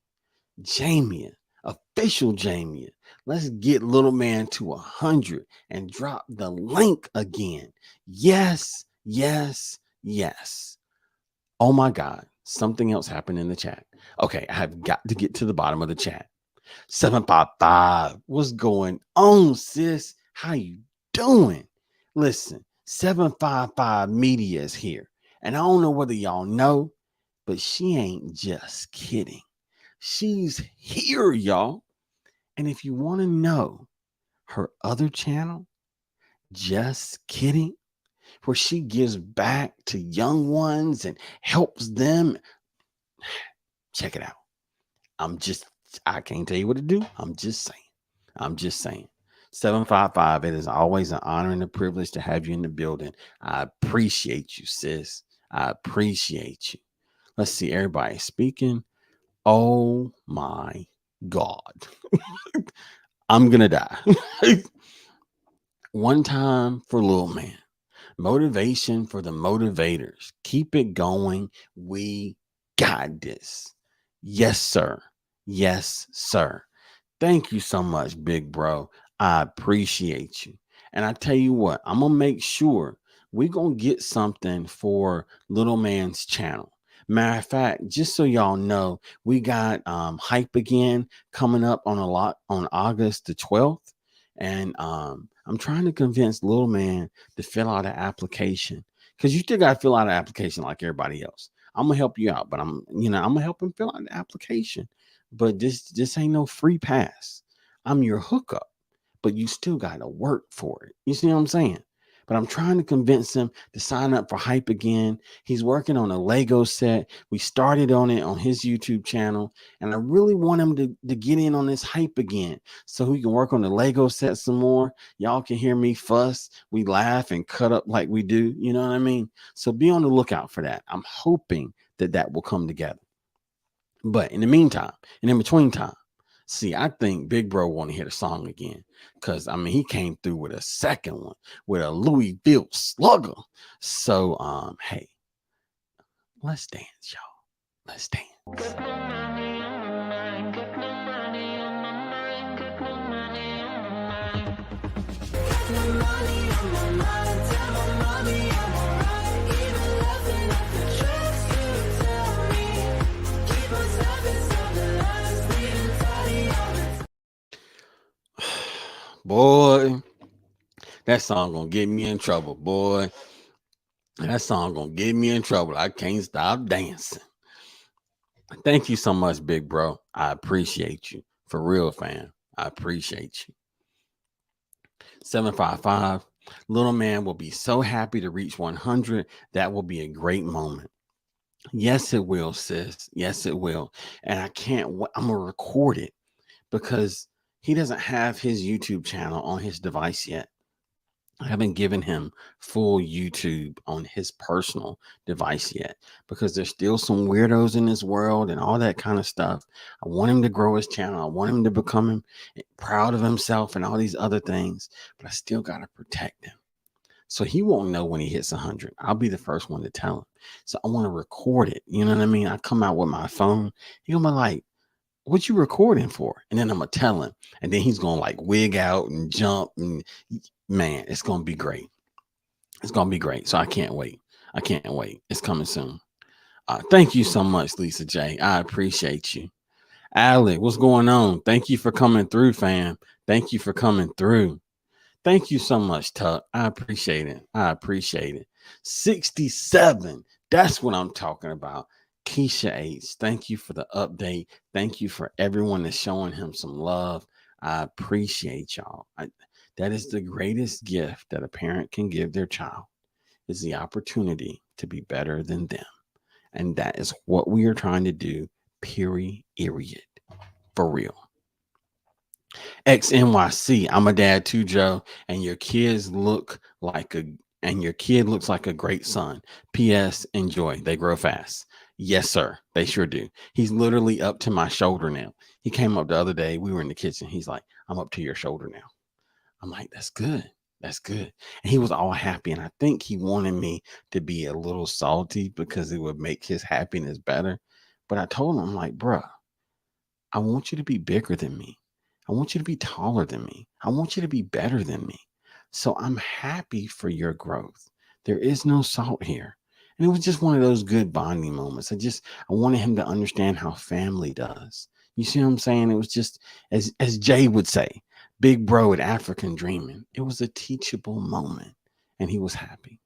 Jamie, official Jamie. Let's get little man to 100 and drop the link again. Yes, yes, yes. Oh my God, something else happened in the chat. Okay, I have got to get to the bottom of the chat. 755, what's going on, sis? How you doing? Listen, 755 Media is here. And I don't know whether y'all know, but she ain't just kidding. She's here, y'all. And if you want to know her other channel, Just Kidding, where she gives back to young ones and helps them, check it out. I can't tell you what to do. I'm just saying. I'm just saying. 755, it is always an honor and a privilege to have you in the building. I appreciate you, sis. I appreciate you. Let's see, everybody speaking. Oh my God. I'm going to die. One time for little man. Motivation for the motivators. Keep it going. We got this. Yes, sir. Yes, sir. Thank you so much, big bro. I appreciate you. And I tell you what, I'm going to make sure we're going to get something for little man's channel. Matter of fact, just so y'all know, we got Hype Again coming up on August the 12th. And I'm trying to convince little man to fill out an application, because you still got to fill out an application like everybody else. I'm gonna help you out, but I'm gonna help him fill out the application. But this ain't no free pass. I'm your hookup, but you still got to work for it. You see what I'm saying? But I'm trying to convince him to sign up for Hype Again. He's working on a Lego set. We started on it on his YouTube channel, and I really want him to get in on this Hype Again so we can work on the Lego set some more. Y'all can hear me fuss. We laugh and cut up like we do. You know what I mean? So be on the lookout for that. I'm hoping that will come together. But in the meantime, and in between time, see, I think Big Bro want to hear the song again, because I mean he came through with a second one with a Louisville Slugger. So hey, let's dance, y'all. Let's dance. Get my money on my mind. Get my money on my mind. Get my money on my mind. Get my money on my mind. Tell my mommy I'm alright. Even laughing at the tricks you tell me. Keep us having something last. Bleeding toddy on the boy, that song gonna get me in trouble, boy. That song gonna get me in trouble. I can't stop dancing. Thank you so much, big bro. I appreciate you. For real, fam. I appreciate you. 755. Little man will be so happy to reach 100. That will be a great moment. Yes, it will, sis. Yes, it will. And I can't wait. I'm gonna record it because he doesn't have his YouTube channel on his device yet. I haven't given him full YouTube on his personal device yet, because there's still some weirdos in this world and all that kind of stuff. I want him to grow his channel. I want him to become proud of himself and all these other things, but I still got to protect him. So he won't know when he hits 100. I'll be the first one to tell him. So I want to record it. You know what I mean? I come out with my phone. He'll be like, what you recording for? And then I'm going to tell him. And then he's going to like wig out and jump. And man, it's going to be great. It's going to be great. So I can't wait. I can't wait. It's coming soon. Thank you so much, Lisa J. I appreciate you. Alec, what's going on? Thank you for coming through, fam. Thank you for coming through. Thank you so much, Tuck. I appreciate it. I appreciate it. 67. That's what I'm talking about. Keisha H, thank you for the update. Thank you for everyone that's showing him some love. I appreciate y'all. That is the greatest gift that a parent can give their child is the opportunity to be better than them. And that is what we are trying to do, period. For real. XNYC, I'm a dad too, Joe, and your kids look like a and your kid looks like a great son. P.S. Enjoy. They grow fast. Yes, sir. They sure do. He's literally up to my shoulder now. He came up the other day. We were in the kitchen. He's like, I'm up to your shoulder now. I'm like, that's good. That's good. And he was all happy. And I think he wanted me to be a little salty because it would make his happiness better. But I told him, I'm like, bruh, I want you to be bigger than me. I want you to be taller than me. I want you to be better than me. So I'm happy for your growth. There is no salt here. And it was just one of those good bonding moments. I wanted him to understand how family does. You see what I'm saying? It was just as Jay would say, big bro at African dreaming. It was a teachable moment. And he was happy.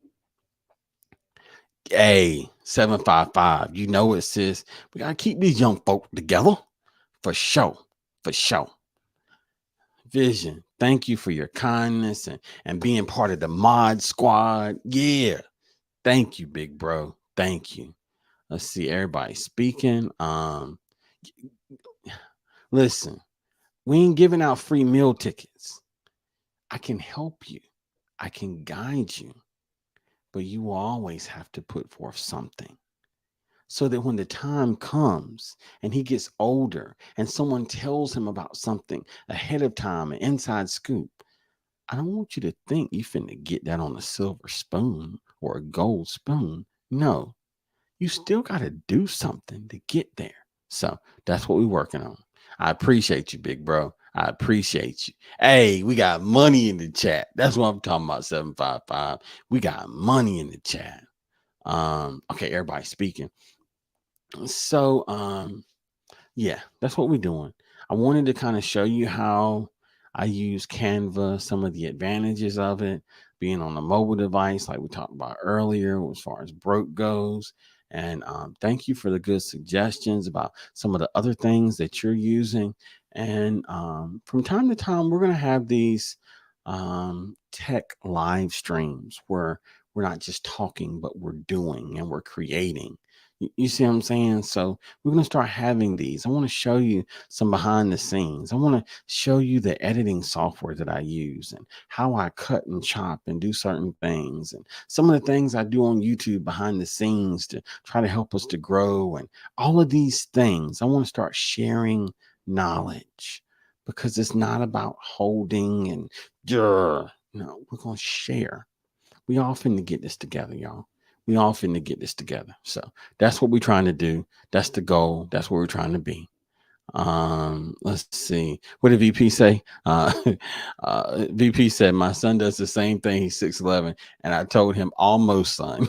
Hey, 755. You know it, sis. We gotta keep these young folk together. For sure. For sure. Vision, thank you for your kindness and being part of the mod squad. Yeah. Thank you, big bro. Thank you. Let's see everybody speaking. Listen, we ain't giving out free meal tickets. I can help you. I can guide you, but you always have to put forth something so that when the time comes and he gets older and someone tells him about something ahead of time, an inside scoop, I don't want you to think you finna get that on a silver spoon or a gold spoon. No, you still got to do something to get there. So that's what we're working on. I appreciate you, big bro. I appreciate you. Hey, we got money in the chat. That's what I'm talking about. 755. We got money in the chat. Okay, everybody speaking. So, yeah, that's what we're doing. I wanted to kind of show you how I use Canva, some of the advantages of it, being on a mobile device, like we talked about earlier, as far as broke goes. And thank you for the good suggestions about some of the other things that you're using. And from time to time, we're going to have these tech live streams where we're not just talking, but we're doing and we're creating. You see what I'm saying? So we're going to start having these. I want to show you some behind the scenes. I want to show you the editing software that I use and how I cut and chop and do certain things and some of the things I do on YouTube behind the scenes to try to help us to grow and all of these things. I want to start sharing knowledge because it's not about holding and no, we're going to share. We all finna get this together, y'all. We all finna get this together. So that's what we're trying to do. That's the goal. That's where we're trying to be. Let's see. What did VP say? VP said my son does the same thing. He's 6'11", and I told him almost son.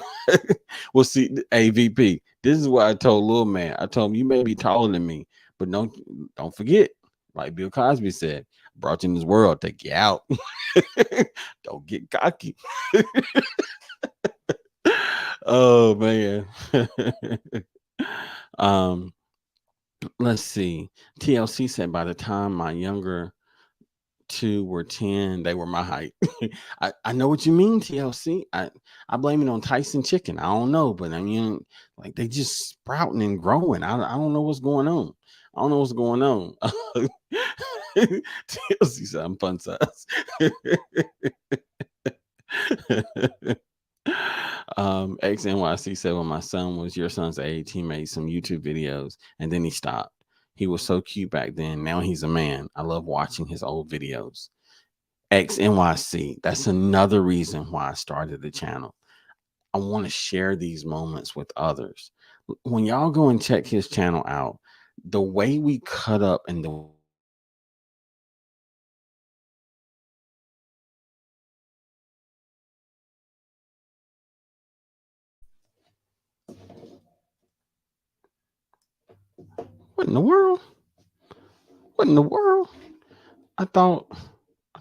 Well, see, hey VP, this is what I told little man. I told him you may be taller than me, but don't forget, like Bill Cosby said, brought you in this world to get out. Don't get cocky. Oh man. um, let's see. TLC said by the time my younger two were 10, they were my height. I know what you mean, TLC. I blame it on Tyson chicken. I don't know, but I mean, like they just sprouting and growing. I don't know what's going on. I don't know what's going on. TLC said I'm fun size. XNYC said when my son was your son's age, he made some YouTube videos and then he stopped. He was so cute back then. Now he's a man. I love watching his old videos. XNYC, that's another reason why I started the channel. I want to share these moments with others. When y'all go and check his channel out, the way we cut up and the what in the world? What in the world? I thought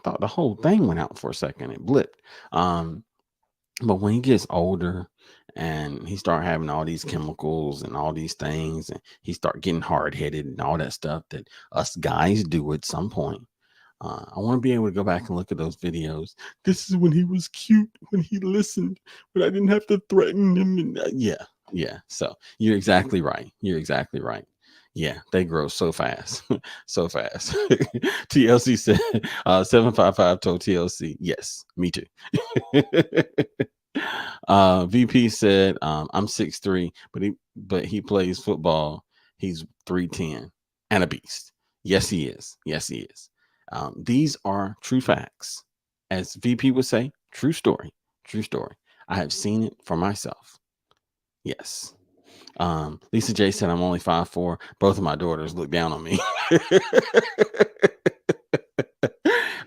the whole thing went out for a second. It blipped. But when he gets older and he started having all these chemicals and all these things, and he started getting hard-headed and all that stuff that us guys do at some point. I want to be able to go back and look at those videos. This is when he was cute, when he listened, when I didn't have to threaten him. And, yeah, yeah. So you're exactly right. You're exactly right. Yeah, they grow so fast, so fast. TLC said, 755 told TLC, yes, me too. VP said, I'm 6'3", but he plays football. He's 310 and a beast. Yes, he is. Yes, he is. These are true facts. As VP would say, true story. True story. I have seen it for myself. Yes. Lisa J said, I'm only 5'4". Both of my daughters look down on me.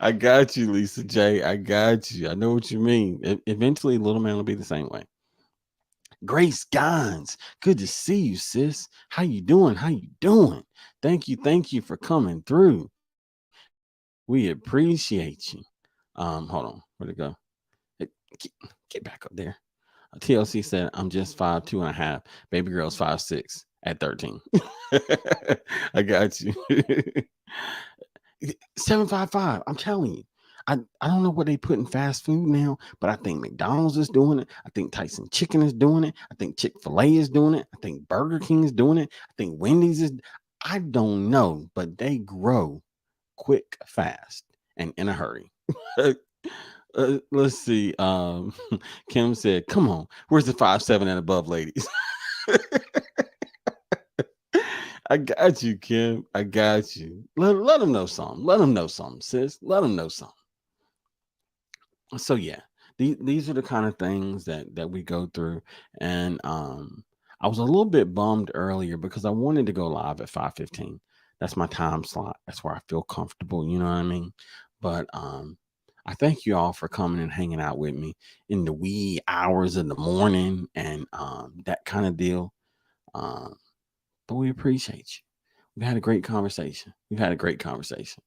I got you, Lisa J. I got you. I know what you mean. Eventually, little man will be the same way. Grace Gines, good to see you, sis. How you doing? How you doing? Thank you for coming through. We appreciate you. Hold on, where'd it go? Hey, get back up there. TLC said, I'm just 5'2.5". Baby girl's 5'6" at 13. I got you. 755. I'm telling you. I don't know what they put in fast food now, but I think McDonald's is doing it. I think Tyson Chicken is doing it. I think Chick-fil-A is doing it. I think Burger King is doing it. I think Wendy's is. I don't know, but they grow quick, fast, and in a hurry. Let's see. Kim said, "Come on, where's the 5'7" and above ladies?" I got you, Kim. I got you. Let them know something. Let them know something, sis. Let them know something. So yeah, these are the kind of things that we go through, and I was a little bit bummed earlier because I wanted to go live at 5:15. That's my time slot. That's where I feel comfortable. You know what I mean? But I thank you all for coming and hanging out with me in the wee hours of the morning and that kind of deal. Um, but we appreciate you. We've had a great conversation. We've had a great conversation.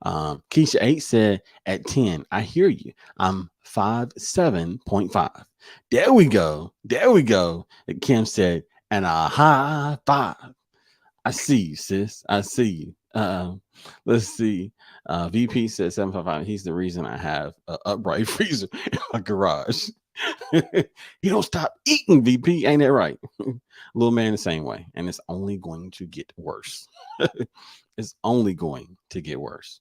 Keisha 8 said, at 10, I hear you. I'm 5'7.5". There we go. There we go. And Kim said, and a high five. I see you, sis. I see you. Let's see. VP said 755. He's the reason I have an upright freezer in my garage. He don't stop eating, VP. Ain't that right? Little man the same way. And it's only going to get worse. It's only going to get worse.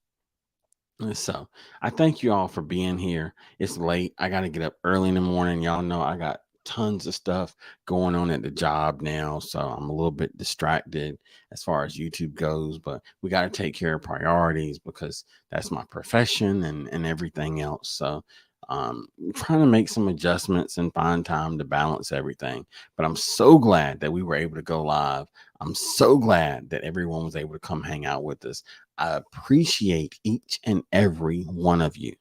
So I thank you all for being here. It's late. I got to get up early in the morning. Y'all know I got tons of stuff going on at the job now. So I'm a little bit distracted as far as YouTube goes, but we got to take care of priorities because that's my profession and everything else. So trying to make some adjustments and find time to balance everything. But I'm so glad that we were able to go live. I'm so glad that everyone was able to come hang out with us. I appreciate each and every one of you.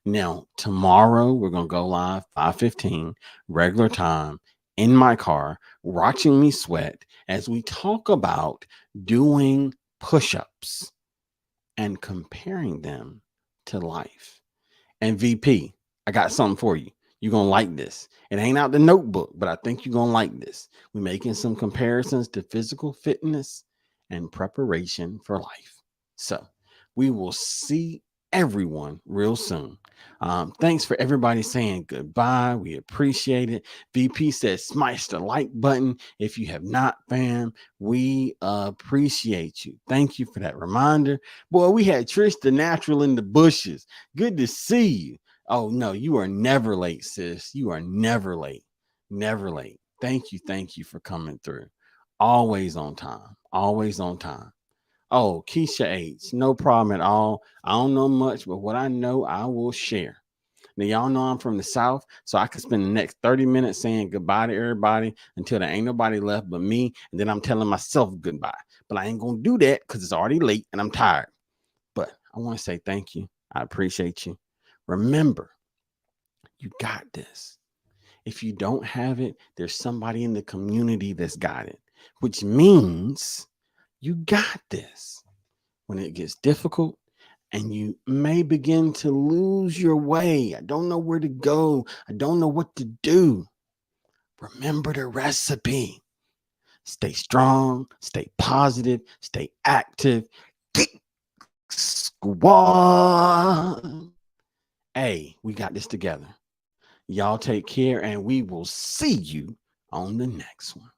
Now, tomorrow we're going to go live 5:15 regular time in my car, watching me sweat as we talk about doing push-ups and comparing them to life. And VP, I got something for you. You're going to like this. It ain't out the notebook, but I think you're going to like this. We're making some comparisons to physical fitness and preparation for life. So we will see everyone real soon. Thanks for everybody saying goodbye. We appreciate it. VP says smash the like button if you have not, fam. We appreciate you. Thank you for that reminder. Boy, we had Trish the Natural in the bushes. Good to see you. Oh no, you are never late, sis. You are never late. Never late. Thank you for coming through. Always on time. Always on time. Oh, Keisha H, no problem at all. I don't know much, but what I know, I will share. Now, y'all know I'm from the South, so I can spend the next 30 minutes saying goodbye to everybody until there ain't nobody left but me, and then I'm telling myself goodbye. But I ain't going to do that because it's already late and I'm tired. But I want to say thank you. I appreciate you. Remember, you got this. If you don't have it, there's somebody in the community that's got it, which means you got this. When it gets difficult and you may begin to lose your way, I don't know where to go, I don't know what to do. Remember the recipe. Stay strong, stay positive, stay active. Geek Squad. Hey, we got this together. Y'all take care, and we will see you on the next one.